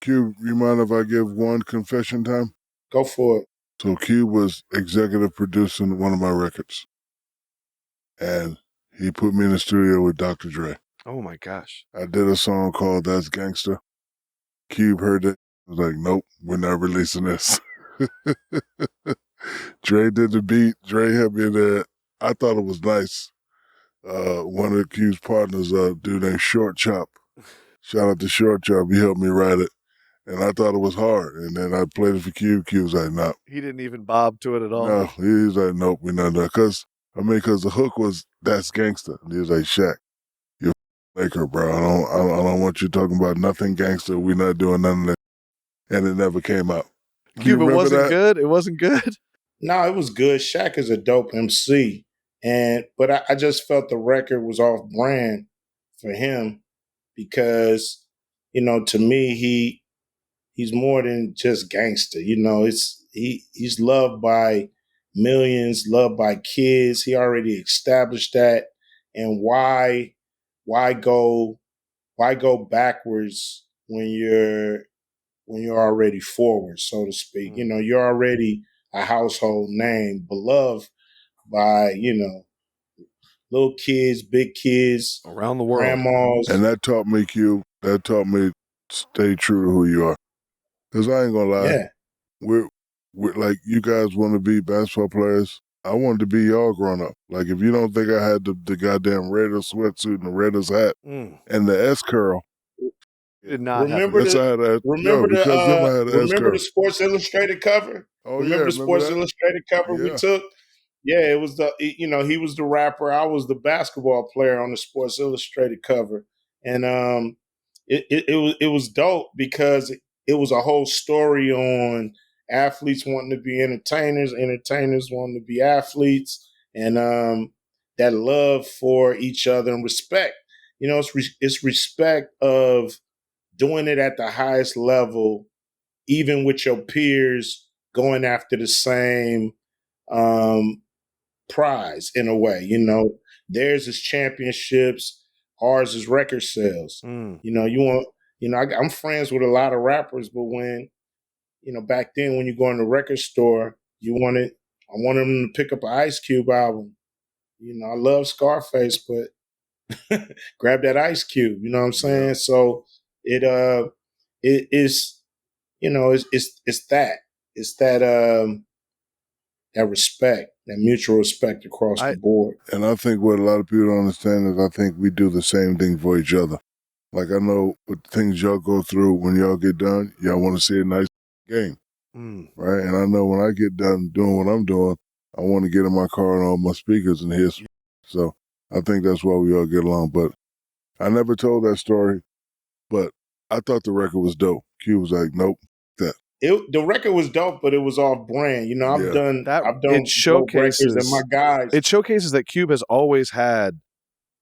Cube, you mind if I give one confession time? Go for it. So Cube was executive producing one of my records. And he put me in the studio with Dr. Dre. Oh, my gosh. I did a song called That's Gangsta. Cube heard it. Was like, nope, we're not releasing this. Dre did the beat. Dre had me in there. I thought it was nice. One of Cube's partners, a dude named Short Chop. Shout out to Short Chop. He helped me write it. And I thought it was hard. And then I played it for Cube. Cube was like, no. He didn't even bob to it at all. No, he was like, nope, we're not doing it. Because the hook was, that's gangster. And he was like, Shaq, you're a Laker, bro. I don't want you talking about nothing gangster. We're not doing none of that. And it never came out. Cube, it wasn't good? It wasn't good? No, it was good. Shaq is a dope MC. But I just felt the record was off brand for him because, to me, he's more than just gangster. He's loved by millions, loved by kids. He already established that. And why go backwards when you're already forward, so to speak? You're already a household name, beloved by, little kids, big kids, around the world, grandmas. And that taught me, Q. That taught me stay true to who you are. Because I ain't gonna lie, yeah. we're like, you guys want to be basketball players. I wanted to be y'all growing up. Like, if you don't think I had the goddamn Raiders sweatsuit and the Raiders hat and the S curl, did not remember the Sports Illustrated cover? Oh, remember the Sports that? Illustrated cover we took? Yeah, it was he was the rapper. I was the basketball player on the Sports Illustrated cover. And it was dope because it was a whole story on athletes wanting to be entertainers wanting to be athletes, and that love for each other and respect. It's respect of doing it at the highest level, even with your peers going after the same prize in a way. Theirs is championships, ours is record sales. I'm friends with a lot of rappers, but when, back then when you go in the record store, I wanted them to pick up an Ice Cube album. I love Scarface, but grab that Ice Cube, you know what I'm saying? Yeah. So it is, it's that that respect, that mutual respect across the board. And I think what a lot of people don't understand is I think we do the same thing for each other. Like, I know what things y'all go through when y'all get done, y'all want to see a nice game, right? And I know when I get done doing what I'm doing, I want to get in my car and all my speakers and hear. So I think that's why we all get along. But I never told that story, but I thought the record was dope. Q was like, nope, that. The record was dope, but it was off brand. I've done it showcases and my guys. It showcases that Cube has always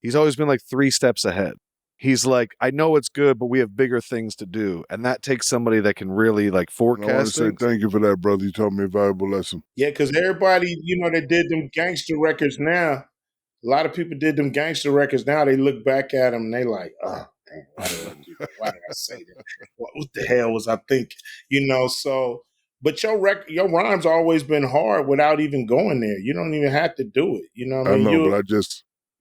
he's always been like 3 steps ahead. He's like, I know it's good, but we have bigger things to do. And that takes somebody that can really like forecast. I want to say thank you for that, brother. You taught me a valuable lesson. Yeah, because everybody, that did them gangster records now, a lot of people did them gangster records now, they look back at them and they like, oh, damn, why did I say that? What the hell was I thinking? So, but your rhymes always been hard without even going there. You don't even have to do it. You know what I mean? But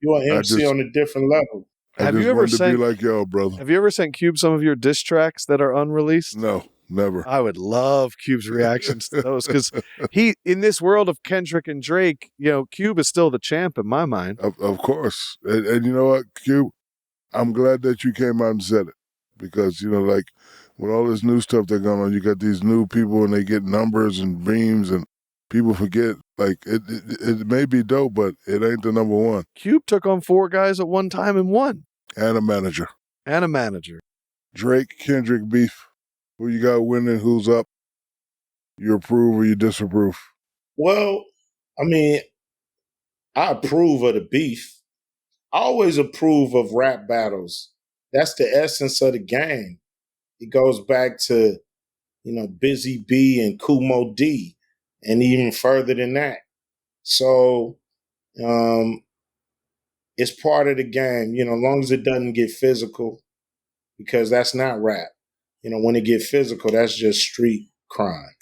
you're an MC on a different level. Have you ever sent, to be like y'all, brother? Have you ever sent Cube some of your diss tracks that are unreleased? No, never. I would love Cube's reactions to those because in this world of Kendrick and Drake, Cube is still the champ in my mind. Of course. And you know what, Cube? I'm glad that you came out and said it because, like with all this new stuff that's going on, you got these new people and they get numbers and beams and people forget. Like, it may be dope, but it ain't the number one. Cube took on 4 guys at one time and won. And a manager. Drake, Kendrick beef. Who you got winning? Who's up? You approve or you disapprove? Well, I mean, I approve of the beef. I always approve of rap battles. That's the essence of the game. It goes back to, Busy B and Kumo D, and even further than that. So it's part of the game, as long as it doesn't get physical, because that's not rap. when it get physical, that's just street crime.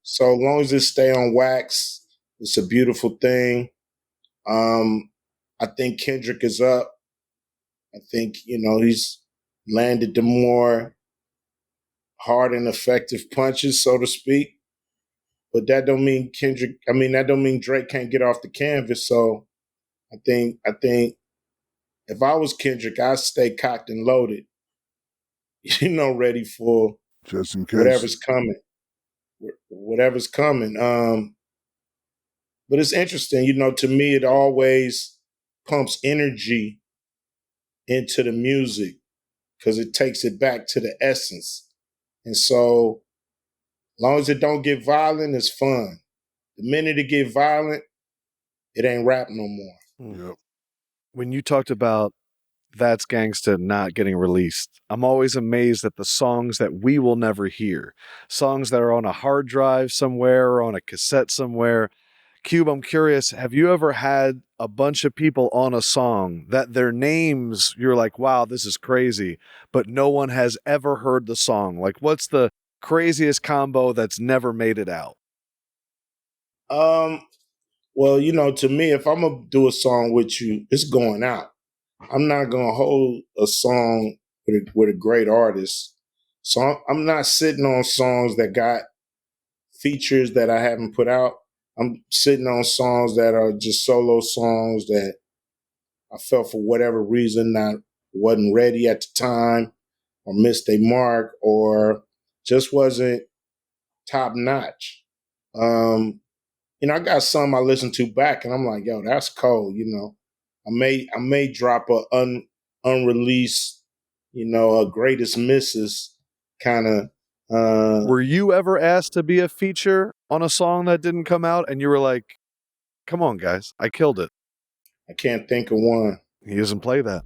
So as long as it stay on wax, it's a beautiful thing. I think Kendrick is up. I think, he's landed the more hard and effective punches, so to speak. But that don't mean that don't mean Drake can't get off the canvas. So I think if I was Kendrick, I'd stay cocked and loaded, ready for just in case whatever's coming. But it's interesting, to me, it always pumps energy into the music because it takes it back to the essence. And so, as long as it don't get violent, it's fun. The minute it get violent, it ain't rap no more. Yep. When you talked about That's Gangsta not getting released, I'm always amazed at the songs that we will never hear. Songs that are on a hard drive somewhere or on a cassette somewhere. Cube, I'm curious, have you ever had a bunch of people on a song that their names, you're like, wow, this is crazy, but no one has ever heard the song? Like, what's the craziest combo that's never made it out? Well, to me, if I'm going to do a song with you, it's going out. I'm not going to hold a song with a great artist. So I'm not sitting on songs that got features that I haven't put out. I'm sitting on songs that are just solo songs that I felt for whatever reason wasn't ready at the time or missed a mark or just wasn't top notch. I got some I listen to back and I'm like, yo, that's cold, I may drop a unreleased, a greatest misses kind of. Were you ever asked to be a feature on a song that didn't come out and you were like, come on, guys, I killed it? I can't think of one. He doesn't play that.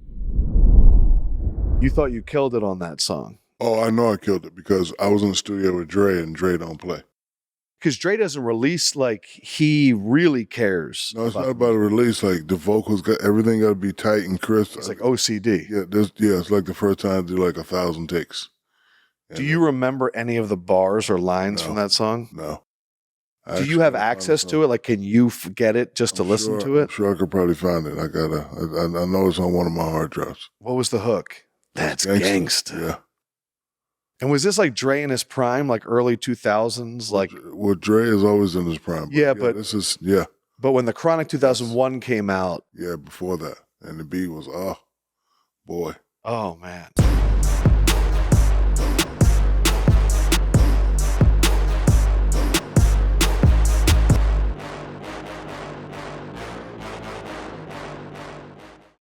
You thought you killed it on that song. Oh, I know I killed it because I was in the studio with Dre and Dre don't play. Because Dre doesn't release like he really cares. No, it's not about a release. Like the vocals, everything got to be tight and crisp. It's like OCD. Yeah, it's like the first time I do like 1,000 takes. Do you remember any of the bars or lines from that song? No. Do you have access to it? Like, can you get it just to listen to it? I'm sure I could probably find it. I know it's on one of my hard drives. What was the hook? That's Gangsta. Yeah. And was this like Dre in his prime, like early 2000s? Like, well, Dre is always in his prime. But this is But when the Chronic 2001 came out, before that, and the beat was boy. Oh man.